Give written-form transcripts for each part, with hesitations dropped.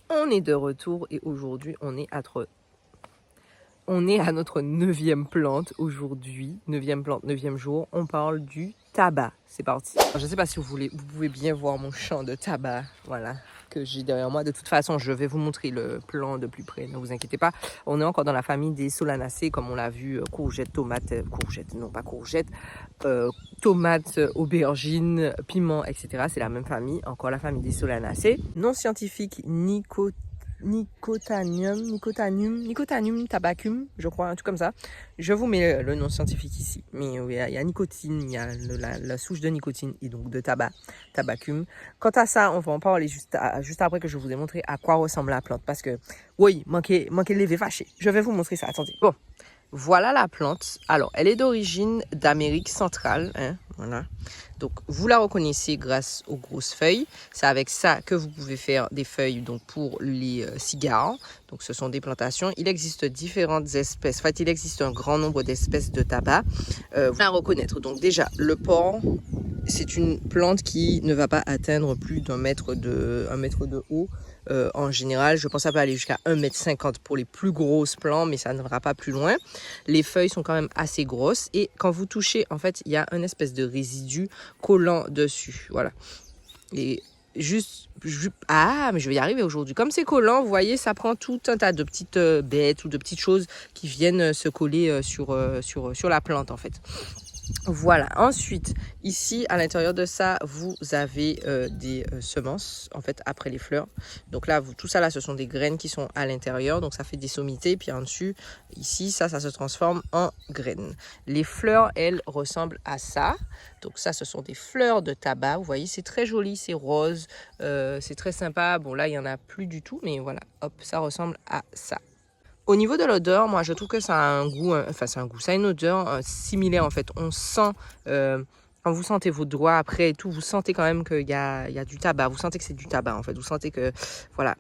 On est de retour et aujourd'hui on est à notre 9e plante aujourd'hui, 9e plante, 9e jour. On parle du tabac. C'est parti. Je ne sais pas si vous pouvez bien voir mon champ de tabac, voilà, que j'ai derrière moi. De toute façon, je vais vous montrer le plan de plus près, ne vous inquiétez pas. On est encore dans la famille des Solanacées, comme on l'a vu, courgettes, tomates, tomates, aubergines, piments, etc. C'est la même famille, encore la famille des Solanacées. Non scientifique, Nicotanium tabacum, je crois, un truc comme ça. Je vous mets le nom scientifique ici. Mais il y a nicotine, il y a la souche de nicotine et donc de tabacum. Quant à ça, on va en parler juste après que je vous ai montré à quoi ressemble la plante. Parce que, oui, manquez de lever fâché. Je vais vous montrer ça, attendez. Bon, voilà la plante. Alors, elle est d'origine d'Amérique centrale, hein, voilà. Donc, vous la reconnaissez grâce aux grosses feuilles. C'est avec ça que vous pouvez faire des feuilles donc, pour les cigares. Donc, ce sont des plantations. Il existe différentes espèces. En fait, il existe un grand nombre d'espèces de tabac. Vous la reconnaître. Donc, déjà, le porc, c'est une plante qui ne va pas atteindre plus d'un mètre de haut. En général, je pense que ça peut aller jusqu'à 1,50 m pour les plus grosses plantes, mais ça ne va pas plus loin. Les feuilles sont quand même assez grosses et quand vous touchez, en fait, il y a une espèce de résidu collant dessus. Voilà. Et mais je vais y arriver aujourd'hui. Comme c'est collant, vous voyez, ça prend tout un tas de petites bêtes ou de petites choses qui viennent se coller sur la plante, en fait. Voilà, ensuite, ici, à l'intérieur de ça, vous avez des semences, en fait, après les fleurs. Donc là, tout ça, là, ce sont des graines qui sont à l'intérieur. Donc, ça fait des sommités. Puis en dessus, ici, ça se transforme en graines. Les fleurs, elles, ressemblent à ça. Donc ça, ce sont des fleurs de tabac. Vous voyez, c'est très joli, c'est rose. C'est très sympa. Bon, là, il n'y en a plus du tout. Mais voilà, hop, ça ressemble à ça. Au niveau de l'odeur, moi je trouve que ça a un goût, ça a une odeur similaire en fait. On sent, quand vous sentez vos doigts après et tout, vous sentez quand même qu'il y a du tabac. Vous sentez que c'est du tabac en fait. Vous sentez que, voilà,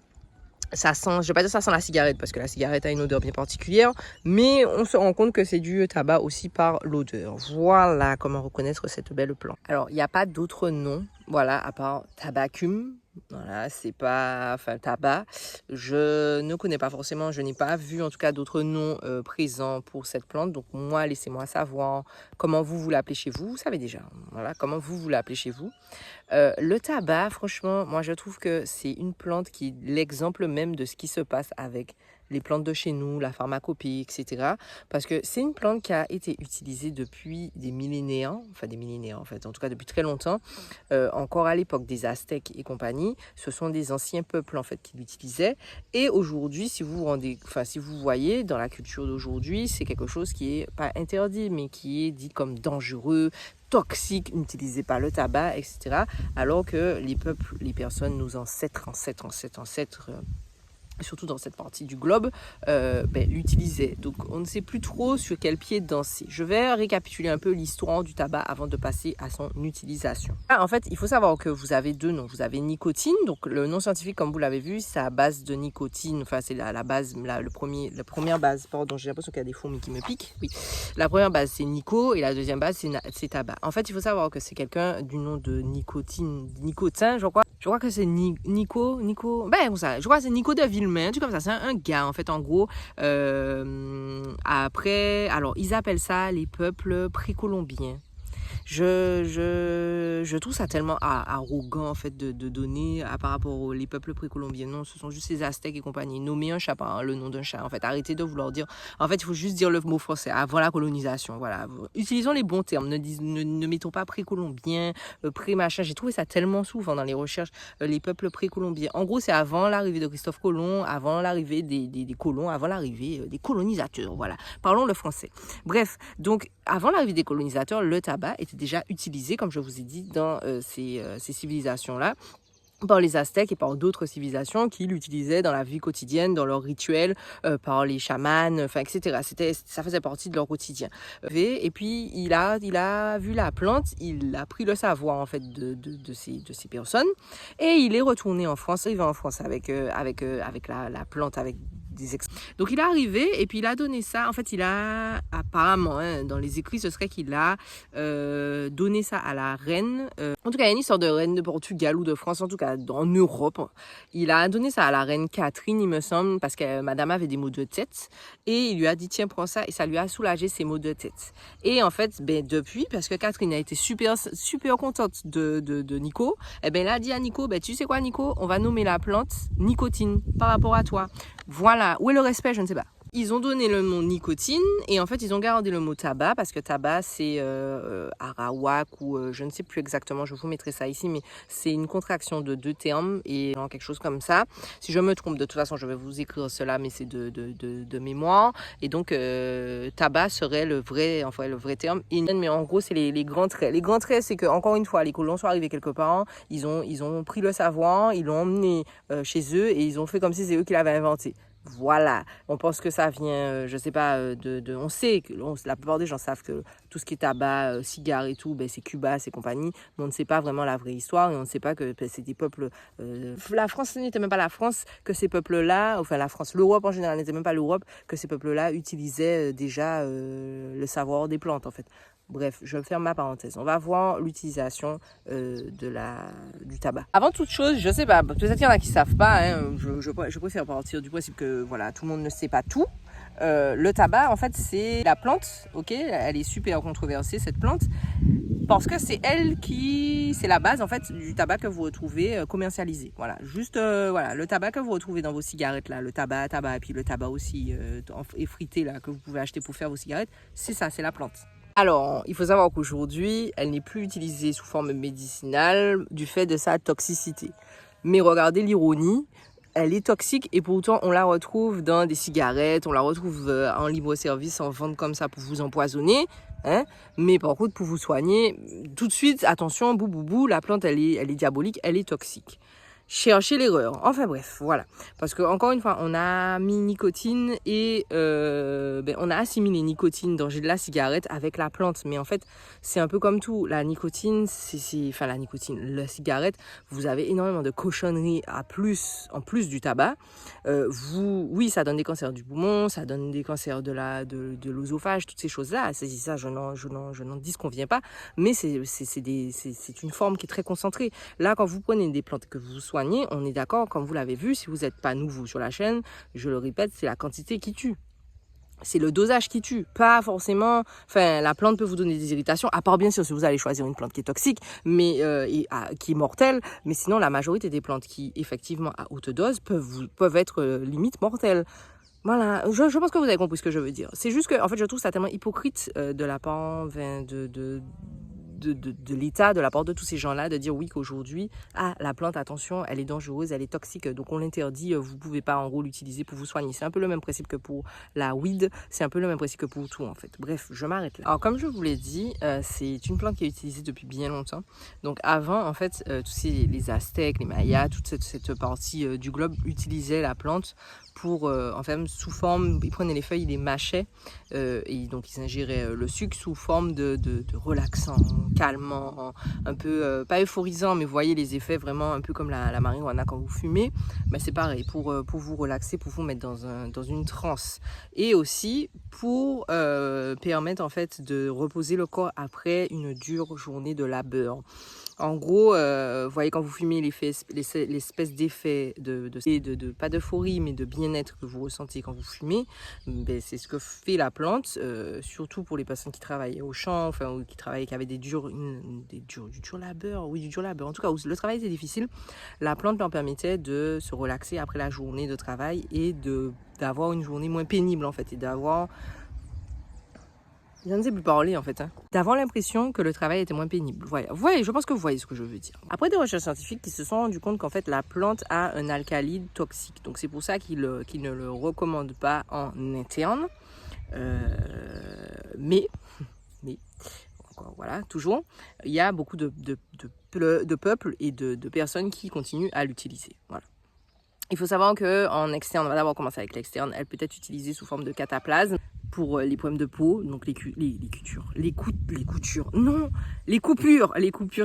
ça sent, je vais pas dire ça sent la cigarette parce que la cigarette a une odeur bien particulière, mais on se rend compte que c'est du tabac aussi par l'odeur. Voilà comment reconnaître cette belle plante. Alors, il n'y a pas d'autre nom, voilà, à part tabacum. Voilà, c'est pas, enfin, tabac. Je ne connais pas forcément, je n'ai pas vu en tout cas d'autres noms présents pour cette plante. Donc, moi, laissez-moi savoir comment vous l'appelez chez vous. Vous savez déjà, voilà, comment vous l'appelez chez vous. Le tabac, franchement, moi je trouve que c'est une plante qui est l'exemple même de ce qui se passe avec les plantes de chez nous, la pharmacopée, etc. Parce que c'est une plante qui a été utilisée depuis des millénaires, en fait, en tout cas depuis très longtemps, encore à l'époque des Aztèques et compagnie. Ce sont des anciens peuples en fait qui l'utilisaient. Et aujourd'hui, si vous voyez dans la culture d'aujourd'hui, c'est quelque chose qui est pas interdit, mais qui est dit comme dangereux, toxique, n'utilisez pas le tabac, etc. Alors que les peuples, les personnes, nos ancêtres, surtout dans cette partie du globe, l'utilisaient. Donc on ne sait plus trop sur quel pied danser. Je vais récapituler un peu l'histoire du tabac avant de passer à son utilisation. En fait, il faut savoir que vous avez deux noms. Vous avez nicotine, donc le nom scientifique, comme vous l'avez vu, c'est à base de nicotine. Enfin, c'est la base, la première base, pardon, j'ai l'impression qu'il y a des fourmis qui me piquent. Oui. La première base, c'est nico, et la deuxième base, c'est tabac. En fait, il faut savoir que c'est quelqu'un du nom de Nicotin, je crois. Je crois que c'est Nico, je crois que c'est Nico de Villemain, tout comme ça, c'est un gars, en fait, en gros. Après, alors, ils appellent ça les peuples précolombiens. Je trouve ça tellement arrogant en fait de donner par rapport aux les peuples précolombiens. Non, ce sont juste les Aztèques et compagnie. Nommer un chat par le nom d'un chat. En fait, arrêtez de vouloir dire. En fait, il faut juste dire le mot français avant la colonisation. Voilà, utilisons les bons termes. Ne mettons pas précolombien, pré-machin. J'ai trouvé ça tellement souvent dans les recherches. Les peuples précolombiens. En gros, c'est avant l'arrivée de Christophe Colomb, avant l'arrivée des colons, avant l'arrivée des colonisateurs. Voilà, parlons le français. Bref, donc avant l'arrivée des colonisateurs, le tabac était déjà utilisé, comme je vous ai dit, dans ces civilisations-là, par les Aztèques et par d'autres civilisations qui l'utilisaient dans la vie quotidienne, dans leurs rituels, par les chamans, etc. Ça faisait partie de leur quotidien. Et puis, il a vu la plante, il a pris le savoir, en fait, de ces personnes, et il est retourné en France, il va en France avec la plante, avec Donc il est arrivé et puis il a donné ça. En fait, il a apparemment, hein, dans les écrits, ce serait qu'il a donné ça à la reine. En tout cas, il y a une histoire de reine de Portugal ou de France, en tout cas en Europe. Il a donné ça à la reine Catherine, il me semble, parce que madame avait des maux de tête. Et il lui a dit, tiens, prends ça. Et ça lui a soulagé ses maux de tête. Et en fait, ben, depuis, parce que Catherine a été super contente de Nico, eh ben, elle a dit à Nico, ben, tu sais quoi, Nico, on va nommer la plante nicotine par rapport à toi. Voilà. Où est le respect? Je ne sais pas. Ils ont donné le mot nicotine et en fait ils ont gardé le mot tabac parce que tabac c'est arawak ou je ne sais plus exactement, je vous mettrai ça ici, mais c'est une contraction de deux termes et quelque chose comme ça. Si je me trompe, de toute façon je vais vous écrire cela, mais c'est de mémoire. Et donc tabac serait le vrai terme. Mais en gros c'est les grands traits. Les grands traits, c'est que encore une fois les colons sont arrivés quelque part, ils ont pris le savoir, ils l'ont emmené chez eux et ils ont fait comme si c'est eux qui l'avaient inventé. Voilà, on pense que ça vient, je sais pas, on sait que la plupart des gens savent que tout ce qui est tabac, cigares et tout, ben, c'est Cuba, c'est compagnie, mais on ne sait pas vraiment la vraie histoire et on ne sait pas que ben, c'est des peuples. La France, ce n'était même pas la France que ces peuples-là, enfin la France, l'Europe en général n'était même pas l'Europe que ces peuples-là utilisaient déjà le savoir des plantes en fait. Bref, je ferme ma parenthèse. On va voir l'utilisation du tabac. Avant toute chose, je sais pas, peut-être qu'il y en a qui savent pas, hein, je préfère partir du principe que voilà, tout le monde ne sait pas tout. Le tabac, en fait, c'est la plante, ok? Elle est super controversée, cette plante, parce que c'est c'est la base, en fait, du tabac que vous retrouvez commercialisé. Voilà, juste, voilà, le tabac que vous retrouvez dans vos cigarettes, là, le tabac, et puis le tabac aussi effrité, là, que vous pouvez acheter pour faire vos cigarettes, c'est ça, c'est la plante. Alors, il faut savoir qu'aujourd'hui, elle n'est plus utilisée sous forme médicinale du fait de sa toxicité. Mais regardez l'ironie, elle est toxique et pourtant on la retrouve dans des cigarettes, on la retrouve en libre-service, en vente comme ça pour vous empoisonner. Hein? Mais par contre, pour vous soigner, tout de suite, attention, bou, la plante, elle est diabolique, elle est toxique. Chercher l'erreur. Enfin bref, voilà. Parce que encore une fois, on a mis nicotine et on a assimilé nicotine dans de la cigarette avec la plante. Mais en fait, c'est un peu comme tout. La nicotine, la cigarette, vous avez énormément de cochonneries en plus du tabac. Oui, ça donne des cancers du poumon, ça donne des cancers de l'œsophage, toutes ces choses-là. C'est ça, je n'en disconviens pas. Mais c'est une forme qui est très concentrée. Là, quand vous prenez des plantes que vous soignez, on est d'accord, comme vous l'avez vu, si vous n'êtes pas nouveau sur la chaîne, je le répète, c'est la quantité qui tue. C'est le dosage qui tue, pas forcément. Enfin, la plante peut vous donner des irritations, à part bien sûr si vous allez choisir une plante qui est toxique, mais qui est mortelle. Mais sinon, la majorité des plantes qui, effectivement, à haute dose, peuvent être limite mortelles. Voilà, je pense que vous avez compris ce que je veux dire. C'est juste que, en fait, je trouve ça tellement hypocrite de la part de l'État, de la part de tous ces gens-là, de dire oui qu'aujourd'hui, la plante, attention, elle est dangereuse, elle est toxique, donc on l'interdit, vous ne pouvez pas en gros l'utiliser pour vous soigner. C'est un peu le même principe que pour la weed, c'est un peu le même principe que pour tout en fait. Bref, je m'arrête là. Alors comme je vous l'ai dit, c'est une plante qui est utilisée depuis bien longtemps. Donc avant, en fait, les Aztèques, les Mayas, toute cette partie du globe utilisaient la plante pour, en fait, sous forme, ils prenaient les feuilles, ils les mâchaient, et donc ils ingéraient le sucre sous forme de relaxant, calmant, un peu, pas euphorisant, mais vous voyez les effets vraiment un peu comme la marijuana quand vous fumez. Ben, c'est pareil, pour vous relaxer, pour vous mettre dans une transe. Et aussi pour permettre en fait de reposer le corps après une dure journée de labeur. En gros, vous voyez quand vous fumez l'espèce d'effet pas d'euphorie mais de bien-être que vous ressentez quand vous fumez, ben, c'est ce que fait la plante, surtout pour les personnes qui travaillent au champ, enfin ou qui avaient du dur labeur, oui du dur labeur. En tout cas, où le travail était difficile, la plante leur permettait de se relaxer après la journée de travail et d'avoir une journée moins pénible en fait et d'avoir je ne sais plus parler en fait. D'avoir l'impression que le travail était moins pénible. Voilà. Je pense que vous voyez ce que je veux dire. Après des recherches scientifiques qui se sont rendus compte qu'en fait la plante a un alcalide toxique. Donc c'est pour ça qu'ils ne le recommandent pas en interne. Mais, encore, voilà, toujours, il y a beaucoup de peuples et de personnes qui continuent à l'utiliser. Voilà. Il faut savoir qu'en externe, on va d'abord commencer avec l'externe, elle peut être utilisée sous forme de cataplasme pour les problèmes de peau, donc les coupures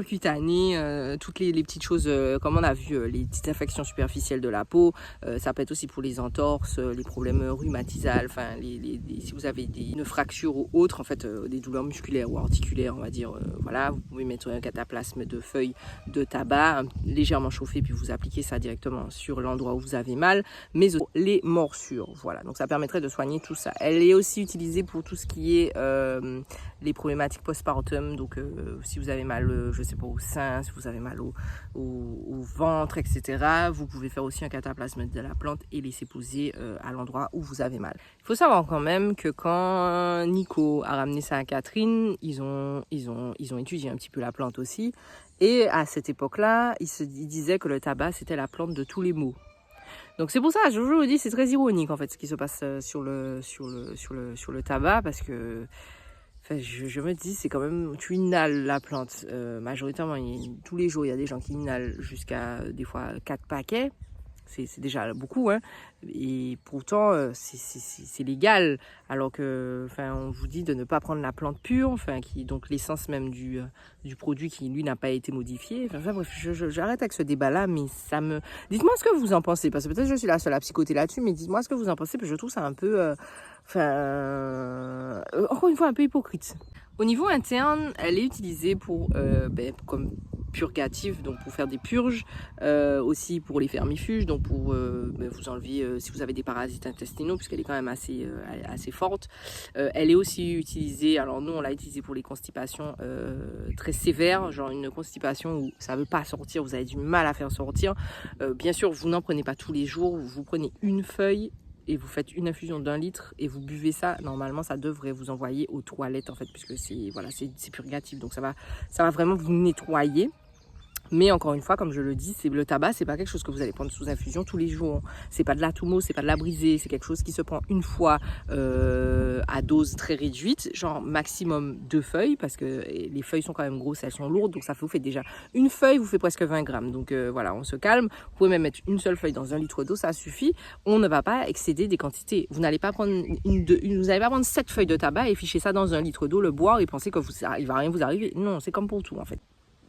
cutanées, toutes les petites choses, comme on a vu, les petites infections superficielles de la peau. Ça peut être aussi pour les entorses, les problèmes rhumatisales, enfin, si vous avez une fracture ou autre, en fait, des douleurs musculaires ou articulaires, on va dire, voilà, vous pouvez mettre un cataplasme de feuilles de tabac, légèrement chauffé, puis vous appliquez ça directement sur l'endroit où vous avez mal, mais aussi les morsures, voilà. Donc ça permettrait de soigner tout ça. Elle est aussi utilisée pour tout ce qui est les problématiques postpartum, donc si vous avez mal, je sais pas, au sein, si vous avez mal au ventre, etc. Vous pouvez faire aussi un cataplasme de la plante et laisser poser à l'endroit où vous avez mal. Il faut savoir quand même que quand Nico a ramené ça à Catherine, ils ont étudié un petit peu la plante aussi. Et à cette époque-là, ils disaient que le tabac, c'était la plante de tous les maux. Donc c'est pour ça, je vous dis, c'est très ironique en fait ce qui se passe sur le tabac, parce que enfin, je me dis, c'est quand même, tu inhales la plante. Majoritairement, tous les jours, il y a des gens qui inhalent jusqu'à des fois 4 paquets. C'est déjà beaucoup, hein. Et pourtant, c'est légal. Alors que, enfin, on vous dit de ne pas prendre la plante pure, enfin, donc l'essence même du produit qui, lui, n'a pas été modifié. Enfin, bref, j'arrête avec ce débat-là, mais ça me... Dites-moi ce que vous en pensez, parce que peut-être je suis la seule à psychoter là-dessus, mais dites-moi ce que vous en pensez, parce que je trouve ça un peu... encore une fois, un peu hypocrite. Au niveau interne, elle est utilisée pour, comme purgatif, donc pour faire des purges, aussi pour les vermifuges, donc pour vous enlever si vous avez des parasites intestinaux, puisqu'elle est quand même assez forte. Elle est aussi utilisée, alors nous on l'a utilisée pour les constipations très sévères, genre une constipation où ça ne veut pas sortir, vous avez du mal à faire sortir. Bien sûr, vous n'en prenez pas tous les jours, vous prenez une feuille et vous faites une infusion d'1 litre et vous buvez ça. Normalement, ça devrait vous envoyer aux toilettes en fait, puisque c'est purgatif, donc ça va vraiment vous nettoyer. Mais encore une fois, comme je le dis, le tabac, c'est pas quelque chose que vous allez prendre sous infusion tous les jours. C'est pas de la Tumo, c'est pas de la brisée, c'est quelque chose qui se prend une fois à dose très réduite, genre maximum 2 feuilles, parce que les feuilles sont quand même grosses, elles sont lourdes, donc ça vous fait déjà une feuille, vous fait presque 20 grammes. Donc voilà, on se calme. Vous pouvez même mettre une seule feuille dans 1 litre d'eau, ça suffit. On ne va pas excéder des quantités. Vous n'allez pas prendre vous n'allez pas prendre 7 feuilles de tabac et ficher ça dans 1 litre d'eau, le boire et penser que il va rien vous arriver. Non, c'est comme pour tout en fait.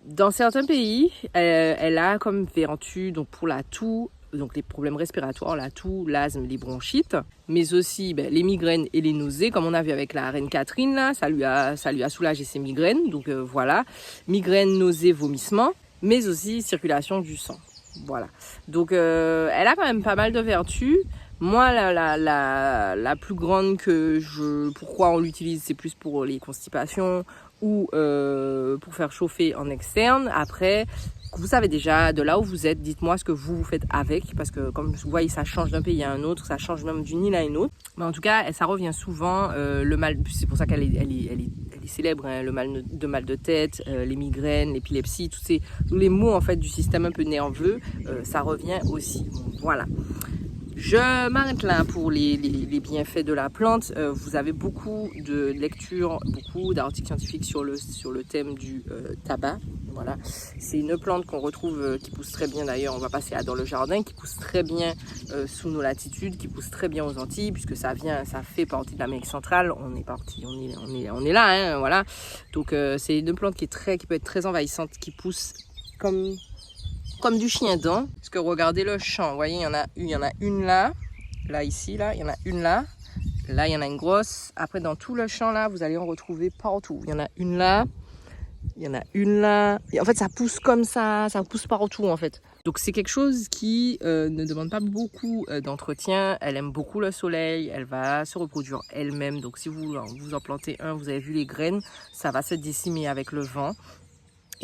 Dans certains pays, elle a comme vertu, donc pour la toux, donc les problèmes respiratoires, la toux, l'asthme, les bronchites, mais aussi les migraines et les nausées, comme on a vu avec la reine Catherine, là, ça lui a soulagé ses migraines, donc voilà, migraines, nausées, vomissements, mais aussi circulation du sang, voilà. Donc elle a quand même pas mal de vertus. Moi, la plus grande pourquoi on l'utilise, c'est plus pour les constipations ou pour faire chauffer en externe. Après, vous savez déjà de là où vous êtes, dites-moi ce que vous faites avec, parce que comme vous voyez, ça change d'un pays à un autre, ça change même d'une île à une autre. Mais en tout cas, ça revient souvent, le mal, c'est pour ça qu'elle est célèbre, hein, le mal de tête, les migraines, l'épilepsie, tous les maux en fait du système un peu nerveux, ça revient aussi. Bon, voilà. Je m'arrête là pour les bienfaits de la plante. Vous avez beaucoup de lectures, beaucoup d'articles scientifiques sur le thème du tabac. Voilà. C'est une plante qu'on retrouve, qui pousse très bien d'ailleurs, on va passer dans le jardin, qui pousse très bien sous nos latitudes, qui pousse très bien aux Antilles, puisque ça fait partie de l'Amérique centrale. On est là, hein, voilà. Donc c'est une plante qui peut être très envahissante, qui pousse comme du chien-dent. Parce que regardez le champ, vous voyez, il y en a une là, ici, là, il y en a une là, il y en a une grosse. Après, dans tout le champ là, vous allez en retrouver partout. Il y en a une là, il y en a une là. Et en fait, ça pousse comme ça pousse partout en fait. Donc c'est quelque chose qui ne demande pas beaucoup d'entretien. Elle aime beaucoup le soleil, elle va se reproduire elle-même. Donc si vous en plantez un, vous avez vu les graines, ça va se décimer avec le vent.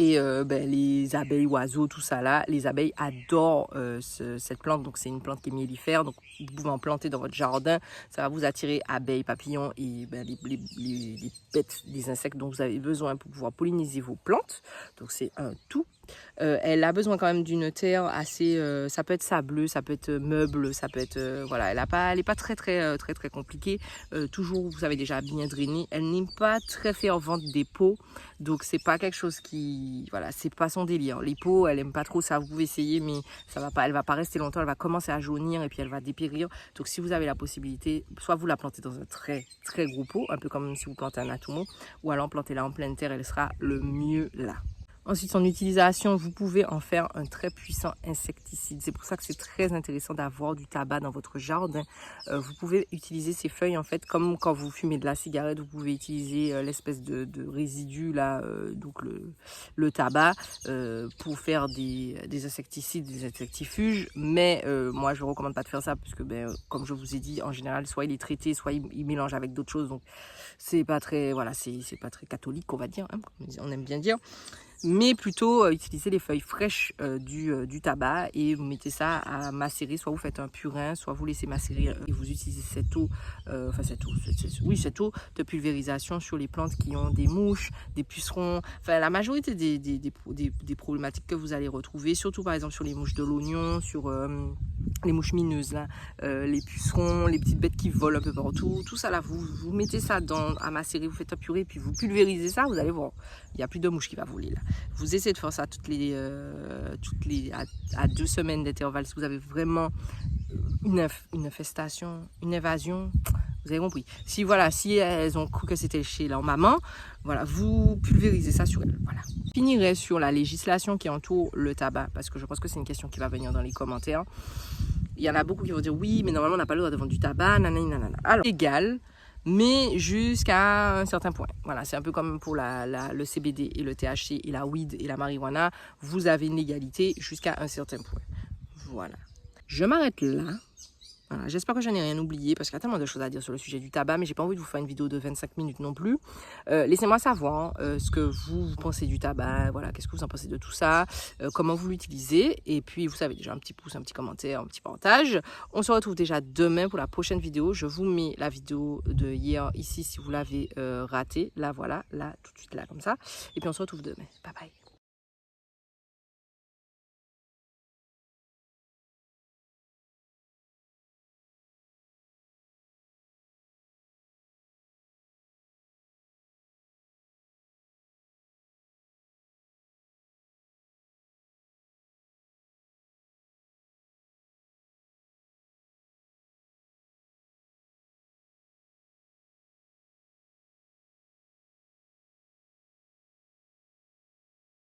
Et les abeilles, oiseaux, tout ça là, les abeilles adorent cette plante. Donc c'est une plante qui est mellifère, donc vous pouvez en planter dans votre jardin. Ça va vous attirer abeilles, papillons et les bêtes, les insectes dont vous avez besoin pour pouvoir polliniser vos plantes. Donc c'est un tout Elle a besoin quand même d'une terre assez, ça peut être sableux, ça peut être meuble, ça peut être, voilà, elle est pas très compliquée. Toujours, vous savez déjà bien drainer. Elle n'aime pas très fervente des pots, donc c'est pas quelque chose qui, voilà, c'est pas son délire. Les pots, elle aime pas trop ça. Vous pouvez essayer, mais ça va pas, elle va pas rester longtemps. Elle va commencer à jaunir et puis elle va dépérir. Donc si vous avez la possibilité, soit vous la plantez dans un très gros pot, un peu comme si vous plantez un atumo, ou alors plantez-la en pleine terre, elle sera le mieux là. Ensuite, son utilisation, vous pouvez en faire un très puissant insecticide. C'est pour ça que c'est très intéressant d'avoir du tabac dans votre jardin. Vous pouvez utiliser ces feuilles, en fait, comme quand vous fumez de la cigarette, vous pouvez utiliser l'espèce de résidu, là, donc le tabac, pour faire des insecticides, des insectifuges. Mais moi, je ne recommande pas de faire ça, puisque, comme je vous ai dit, en général, soit il est traité, soit il mélange avec d'autres choses. Donc, c'est pas très, voilà, c'est pas très catholique, on va dire, hein, on aime bien dire. Mais plutôt utiliser les feuilles fraîches du tabac et vous mettez ça à macérer, soit vous faites un purin, soit vous laissez macérer et vous utilisez cette eau, cette eau de pulvérisation sur les plantes qui ont des mouches, des pucerons, enfin la majorité des problématiques que vous allez retrouver, surtout par exemple sur les mouches de l'oignon, sur les mouches mineuses, là, les pucerons, les petites bêtes qui volent un peu partout, tout ça là, vous mettez ça à macérer, vous faites un purée, puis vous pulvérisez ça, vous allez voir, il n'y a plus de mouches qui va voler là. Vous essayez de faire ça à 2 semaines d'intervalle. Si vous avez vraiment une infestation, une évasion, vous avez compris. Si elles ont cru que c'était chez leur maman, voilà, vous pulvérisez ça sur elles. Voilà. Je finirai sur la législation qui entoure le tabac, parce que je pense que c'est une question qui va venir dans les commentaires. Il y en a beaucoup qui vont dire oui, mais normalement on n'a pas le droit de vendre du tabac, nanana. Alors, légal, mais jusqu'à un certain point. Voilà, c'est un peu comme pour le CBD et le THC et la weed et la marijuana. Vous avez une légalité jusqu'à un certain point. Voilà. Je m'arrête là. Voilà, j'espère que je n'ai rien oublié parce qu'il y a tellement de choses à dire sur le sujet du tabac, mais j'ai pas envie de vous faire une vidéo de 25 minutes non plus. Laissez-moi savoir ce que vous pensez du tabac, voilà, qu'est-ce que vous en pensez de tout ça, comment vous l'utilisez, et puis vous savez déjà, un petit pouce, un petit commentaire, un petit partage. On se retrouve déjà demain pour la prochaine vidéo. Je vous mets la vidéo de hier ici si vous l'avez ratée, là voilà, là tout de suite là comme ça, et puis on se retrouve demain. Bye bye.